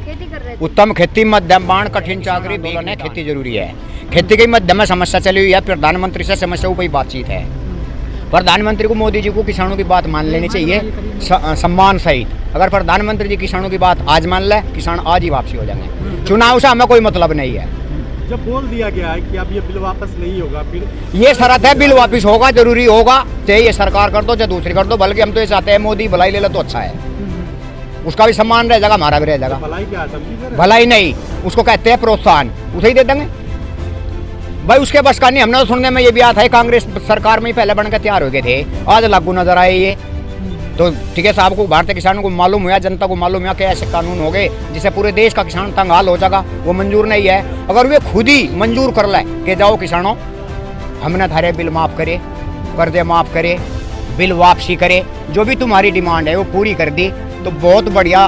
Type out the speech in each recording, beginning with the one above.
खेती कर रहे थे। उत्तम खेती मध्यम बाण कठिन चाकरी दोनों ने खेती जरूरी है। खेती की मध्यम में समस्या चली हुई है, प्रधानमंत्री से समस्याओं पर बातचीत है। प्रधानमंत्री को मोदी जी को किसानों की बात मान लेनी चाहिए सम्मान सहित। अगर प्रधानमंत्री जी किसानों की बात आज मान ले, किसान आज ही वापसी हो जाएंगे। चुनाव से हमें कोई मतलब नहीं है। जब बोल दिया गया है कि अब ये बिल वापस नहीं होगा, फिर ये शर्त है, बिल वापस होगा, जरूरी होगा, चाहे ये सरकार कर दो चाहे दूसरी कर दो। बल्कि हम तो ये चाहते हैं मोदी भलाई ले लो तो अच्छा है, उसका भी सम्मान रह जाएगा, हमारा भी रह जाएगा। भलाई क्या है? भलाई नहीं, उसको कहते हैं प्रोत्साहन, उसे ही दे देंगे भाई। उसके बस का नहीं। हमने तो सुनने में ये भी आता है कांग्रेस सरकार में ही पहले बनकर तैयार हो गए थे, आज लागू नजर आए ये। तो ठीक है साहब को, भारतीय किसानों को मालूम हुआ, जनता को मालूम हुआ कि ऐसे कानून हो गए जिससे पूरे देश का किसान तंग हाल हो जाएगा। वो मंजूर नहीं है। अगर वे खुद ही मंजूर कर ले कि जाओ किसानों, हमने थारे बिल माफ करे, कर्जे माफ करे, बिल वापसी करे, जो भी तुम्हारी डिमांड है वो पूरी कर दी, तो बहुत बढ़िया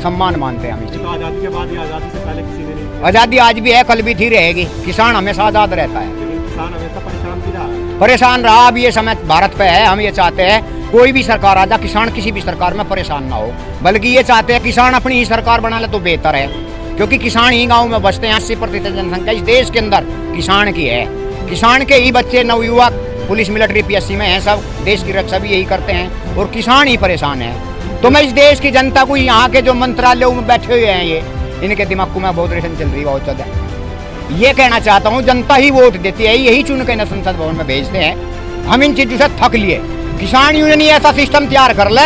सम्मान मानते हैं हम इसे। आजादी के बाद, आजादी से पहले किसी ने नहीं। आजादी आज भी है, कल भी थी, रहेगी। किसान हमेशा आजाद रहता है, किसान हमेशा परेशान भी रहा। परेशान रहा। अब ये समय भारत पे है, हम ये चाहते हैं कोई भी सरकार आ जाए, किसान किसी भी सरकार में परेशान ना हो। बल्कि ये चाहते हैं किसान अपनी ही सरकार बना ले तो बेहतर है, क्योंकि किसान ही गाँव में बसते हैं। 80% जनसंख्या इस देश के अंदर किसान की है। किसान के ही बच्चे, नवयुवक पुलिस मिलिट्री PSC में हैं, सब देश की रक्षा भी यही करते हैं, और किसान ही परेशान है। तो मैं इस देश की जनता को, यहाँ के जो मंत्रालयों में बैठे हुए हैं ये, इनके दिमाग को मैं बहुत रेशन चल रही है बहुत ज़्यादा। ये कहना चाहता हूँ, जनता ही वोट देती है, यही चुन के न संसद भवन में भेजते हैं। हम इन चीज़ों से थक लिए। किसान यूनियन ही ऐसा सिस्टम तैयार कर ले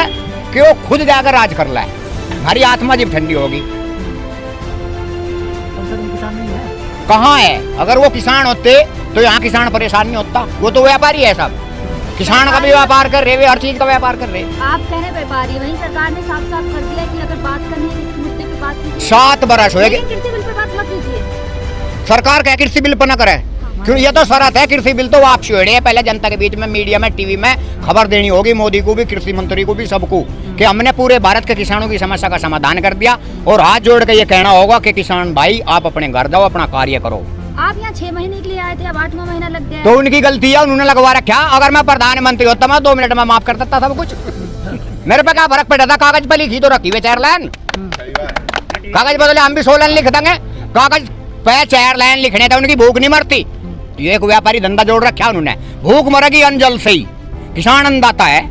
कि वो खुद जाकर राज कर ले, हमारी आत्मा जब ठंडी होगी। कहाँ है? अगर वो किसान होते तो यहाँ किसान परेशान नहीं होता। वो तो व्यापारी है सब, किसान का भी व्यापार कर रहे, हर चीज का व्यापार कर रहे। आप कह रहे व्यापारी, वहीं सरकार ने साफ साफ कर दिया कि अगर बात करनी है इस मुद्दे पे बात कीजिए। 7 बरस हुए कृषि बिल पे बात मत कीजिए। सरकार क्या कृषि बिल पर न करे? क्यों? ये तो शरत है, कृषि बिल तो वापसी हो रही है। पहले जनता के बीच में, मीडिया में, टीवी में खबर देनी होगी, मोदी को भी, कृषि मंत्री को भी, सबको, कि हमने पूरे भारत के किसानों की समस्या का समाधान कर दिया। और हाथ जोड़ के ये कहना होगा कि किसान भाई आप अपने घर जाओ, अपना कार्य करो। आप यहाँ 6 महीने के लिए आए थे, अब 8वां महीना लग गया। तो उनकी गलती है, उन्होंने लगवा रखा। अगर मैं प्रधानमंत्री होता मैं 2 मिनट में माफ कर देता सब कुछ। मेरे पे क्या फर्क पड़ा था? कागज पे लिखी तो रखी हुई 4 लाइन, कागज बदले हम भी 100 लाइन लिख देंगे। कागज पे 4 लाइन लिखने थे, उनकी भूख नहीं मरती। ये एक व्यापारी धंधा जोड़ रखा उन्होंने, भूख मरेगी अनजल से ही। किसान अन्नदाता है,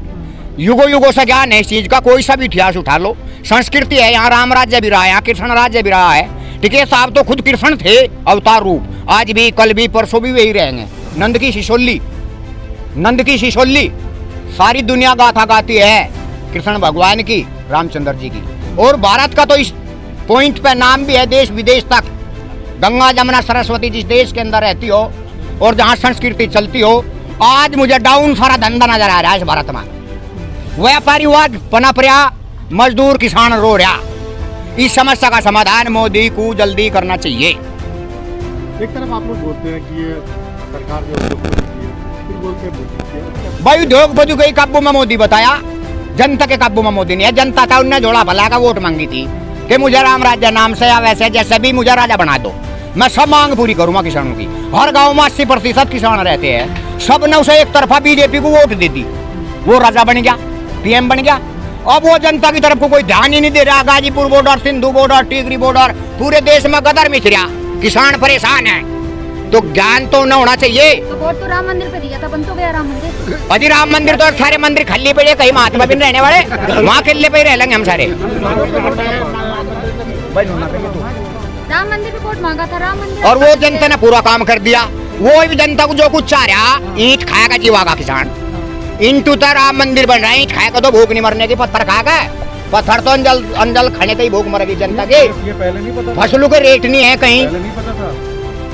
युगों युगों से ज्ञान है इस चीज का। कोई सा भी इतिहास उठा लो, संस्कृति है। यहाँ राम राज्य भी रहा है, यहाँ कृष्ण राज्य भी रहा है। ठीक है साहब, तो खुद कृष्ण थे अवतार रूप, आज भी, कल भी, परसों भी वही रहेंगे। नंद की शिशोल्ली सारी दुनिया गाथा गाती है कृष्ण भगवान की, रामचंद्र जी की। और भारत का तो इस पॉइंट पे नाम भी है देश विदेश तक। गंगा जमुना सरस्वती जिस देश के अंदर रहती हो और जहाँ संस्कृति चलती हो, आज मुझे डाउन सारा धंधा नजर आ रहा है इस भारत में। व्यापारीवाद पनप रहा, मजदूर किसान रो रहा। इस समस्या का समाधान मोदी को जल्दी करना चाहिए। एक तरफ आप लोग बोलते हैं कि ये सरकार जो उद्योगपति है, फिर बोलते हैं भाई उद्योगपति को काबू में मोदी बताया, जनता के काबू में मोदी नहीं है। जनता था, उनने झोला भला का वोट मांगी थी कि मुझे राम राज्य नाम से या वैसे जैसे भी मुझे राजा बना दो, मैं सब मांग पूरी करूंगा किसानों की। हर गांव में 80% किसान रहते हैं, सब ने उसे एक तरफा बीजेपी को वोट दे दी, वो राजा बन गया, PM बन गया। अब वो जनता की तरफ को कोई ध्यान ही नहीं दे रहा। Ghazipur border, Sindhu border, Tigray border, पूरे देश में गदर मिच रहा, किसान परेशान है। तो ज्ञान तो न होना चाहिए। तो वोट तो राम मंदिर पे दिया था, बन तो गया राम मंदिर। अजी राम मंदिर तो सारे मंदिर खाली पड़े, कहीं महात्मा भी रहने वाले, वहाँ किले पे ही रह लेंगे हम सारे। राम मंदिर पे वोट मांगा था, राम मंदिर, और वो जनता ने पूरा काम कर दिया। वो भी जनता को जो कुछ चाह रहा, ईंट खाएगा जीवागा किसान। इंटू तो राम मंदिर बन रहा है, ईंट खाएगा तो भूख नहीं मरने की, पत्थर खाएगा। पत्थर तो अंजल खाने से ही भूख मरेगी जनता की। ये पहले नहीं पता, फसलों के रेट नहीं है कहीं, पहले नहीं पता था।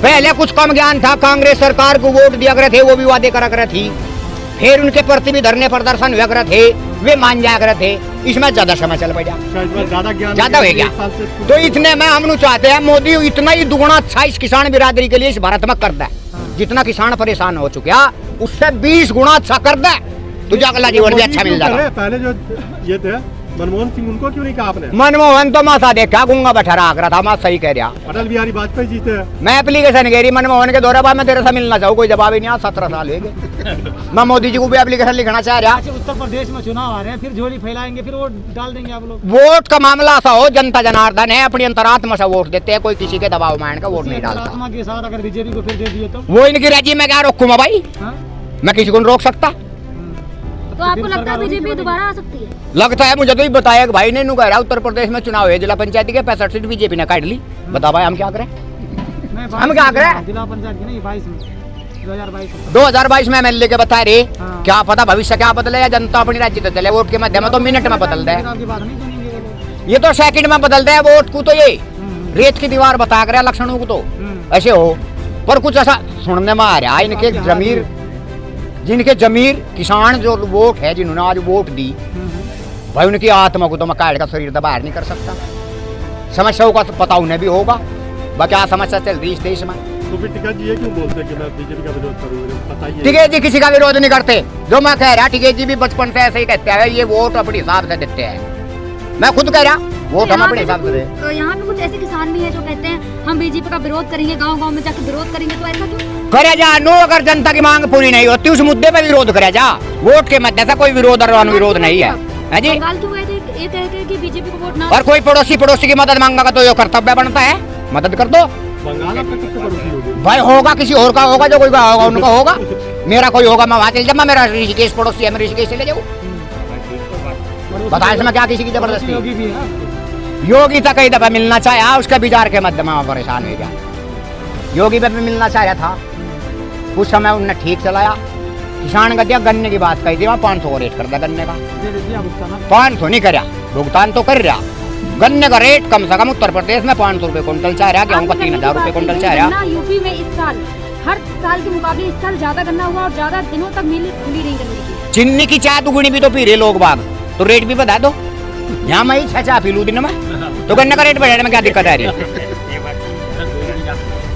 पहले कुछ कम ज्ञान था। कांग्रेस सरकार को वोट दिया करे थे, वो भी वादे करा करे थी, फिर उनके प्रति भी धरने प्रदर्शन हुआ करे थे, वे मान जाया करे थे। इसमें ज्यादा समय चल पड़ा, ज्यादा हो गया। तो इतने में हम चाहते हैं मोदी इतना ही दुगुना अच्छा इस किसान बिरादरी के लिए इस भारत में कर दे। जितना किसान परेशान हो चुका उससे 20 गुना अच्छा कर दे, तुझे अगला जीवन भी अच्छा मिल जाएगा। पहले जो ये थे मनमोहन सिंह, उनको क्यों नहीं कहा आपने? मनमोहन तो माथा देखा गूंगा बैठा रहा था, मैं सही कह रहा। अटल बिहारी वाजपेयी जीते। मैं एप्लीकेशन घेरी मनमोहन के दौरे बाद मैं तेरे से मिलना चाहूँ, कोई जवाब ही नहीं आ। 17 साल हो गए। मैं मोदी जी को भी एप्लीकेशन लिखना चाह रहा। अच्छा, उत्तर प्रदेश में चुनाव आ रहे हैं, फिर झोली फैलाएंगे, फिर वोट डाल देंगे आप लोग। वोट का मामला ऐसा हो, जनता जनार्दन है, अपनी अंतरात्मा से वोट देते हैं, कोई किसी के दबाव में का वोट नहीं डालता। आत्मा के साथ अगर बीजेपी को फिर दे दिए तो वो इनकी राजी में क्या रोकूंगा भाई? हाँ? मैं किसी को नहीं रोक सकता। तो आपको लगता है बीजेपी दोबारा आ सकती है? लगता है, मुझे तो ही बताया कि भाई ने कह रहा उत्तर प्रदेश में चुनाव है, जिला पंचायत के 65 सीट बीजेपी ने काट ली। बता भाई हम क्या करें? हम क्या करें? जिला पंचायत की नहीं, 22 में 2022 2022 में MLA के बता रहे, हाँ। क्या पता भविष्य क्या बदले, या जनता अपनी राज्य तो चले, वोट के माध्यम तो मिनट में बदल दे। आपकी बात नहीं सुनेंगे ये लोग। ये तो सेकंड में बदल दे वोट को, तो ये रेत की दीवार बता कर लक्षणों को तो ऐसे हो। पर कुछ ऐसा सुनने में आ रहा है, इनके जमीर, जिनके जमीर किसान जो वोट है, जिन्होंने आज वोट दी भाई, उनकी आत्मा को तो मैं काट का शरीर दबार नहीं कर सकता। समस्याओं का तो पता उन्हें भी होगा, क्या समस्या चल रही इस देश में। तो फिर टिकैत जी ये क्यों बोलते हैं कि मैं बीजेपी का विरोध करूंगा? बताइए। टिकैत जी किसी का विरोध नहीं करते, जो मैं कह रहा, टिकैत जी भी बचपन से ऐसे ही कहते हैं, ये वोट अपने हिसाब से देते हैं। मैं खुद कह रहा, वोट हम अपने हिसाब से दे। तो यहाँ पे कुछ ऐसे किसान भी हैं जो कहते हैं हम बीजेपी का विरोध करेंगे, गांव-गांव में जाकर विरोध करेंगे, तो ऐसा क्यों? करे जा नो, अगर जनता की मांग पूरी नहीं होती उस मुद्दे पे विरोध करे जा। वोट के मध्य से कोई विरोध और अनुविरोध नहीं है, है जी। बंगाल क्यों गए थे ये कह के कि बीजेपी को वोट ना, और कोई पड़ोसी की मदद मांगा तो ये कर्तव्य बनता है, मदद कर दो। बंगाल आपका किससे पड़ोसी होगी? भाई होगा, किसी और का होगा, जो कोई का होगा उनका होगा, मेरा कोई होगा, मैं वहां चल जाऊँ। मेरा ऋषिकेश पड़ोसी है, मैं ऋषिकेश चले जाऊँ। बताए इसमें क्या किसी की जबरदस्ती? योगी भी है। योगी तक कई दफा मिलना चाहा, उसका विचार के मध्य में परेशान हो गया। योगी पे भी मिलना चाहा था, कुछ समय उनने ठीक चलाया। किसान का दिया, गन्ने की बात कही थी, वहाँ 500 का रेट कर दिया गन्ने का। 500 नहीं कर, भुगतान तो कर रहा। गन्ने का रेट कम से कम उत्तर प्रदेश में 500 रुपए क्विंटल चाह रहा, गेहूँ का 3000 रुपए क्विंटल चाह रहा। यूपी में इस साल हर साल के मुकाबले इस साल ज्यादा गन्ना हुआ और ज्यादा दिनों तक मिल खुली नहीं गन्ने की। चीनी की चाय दुगुनी भी तो पी रहे लोग बाग, तो रेट भी बता दो। यहाँ मैं ही 6 चाय पी लूँ दिन में, तो गन्ने का रेट बढ़ाने में क्या दिक्कत आ रही है?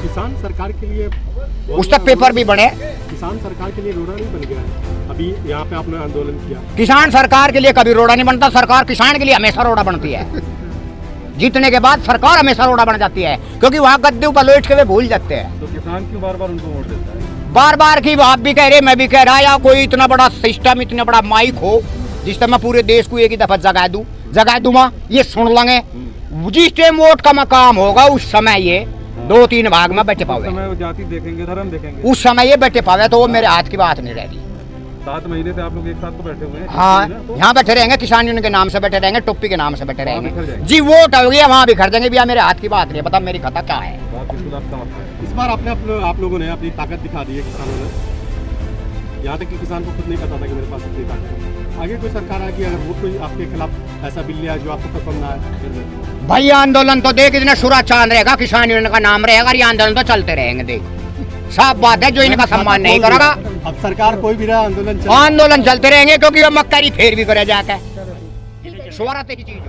किसान सरकार के लिए उस तक पेपर भी बने। किसान सरकार के लिए रोड़ा नहीं बन गया है। अभी यहाँ पे आपने आंदोलन किया, किसान सरकार के लिए कभी रोड़ा नहीं बनता, सरकार किसान के लिए हमेशा रोड़ा बनती है। जीतने के बाद सरकार हमेशा रोड़ा बन जाती है, क्योंकि वहाँ गद्दे ऊपर लेट के वे भूल जाते हैं। तो किसान क्यों बार बार उनको वोट देता है? बार बार की आप भी कह रहे, मैं भी कह रहा, या कोई इतना बड़ा सिस्टम, इतना बड़ा माइक हो जिस तरह मैं पूरे देश को एक ही दफा जगा दूंगा, ये सुन लेंगे। जिस टाइम वोट का मकाम होगा उस समय ये 2-3 भाग में बैठे पावे, जाति देखेंगे, धर्म देखेंगे, उस समय ये बैठे पावे, तो वो मेरे हाथ की बात नहीं रहेगी। 7 महीने से आप लोग एक साथ तो बैठे हुए हैं। हाँ, यहाँ बैठे रहेंगे, किसान यूनियन के नाम से बैठे रहेंगे, टोपी के नाम से बैठे रहेंगे जी। वोट हो गया वहाँ बिखर जाएंगे, भैया मेरे हाथ की बात नहीं है, पता मेरी खता क्या है। इस बार आप लोगों ने अपनी ताकत दिखा दी है किसानों ने, यहाँ तक कि किसान को खुद नहीं पता था कि मेरे पास इतनी ताकत है। आगे कोई सरकार आएगी, अगर वो कोई आपके खिलाफ ऐसा बिल लिया जो आपको पसंद ना आए, भाई आंदोलन तो देख, इतना शुरा चांद रहेगा, किसान यूनियन का नाम रहेगा, ये आंदोलन तो चलते रहेंगे। देख साफ बात है, जो इनका सम्मान नहीं करेगा, अब सरकार कोई भी रहा आंदोलन चलते रहेंगे, क्योंकि वो मक्कारी फेर भी करे जाके, स्वार्थ की चीज।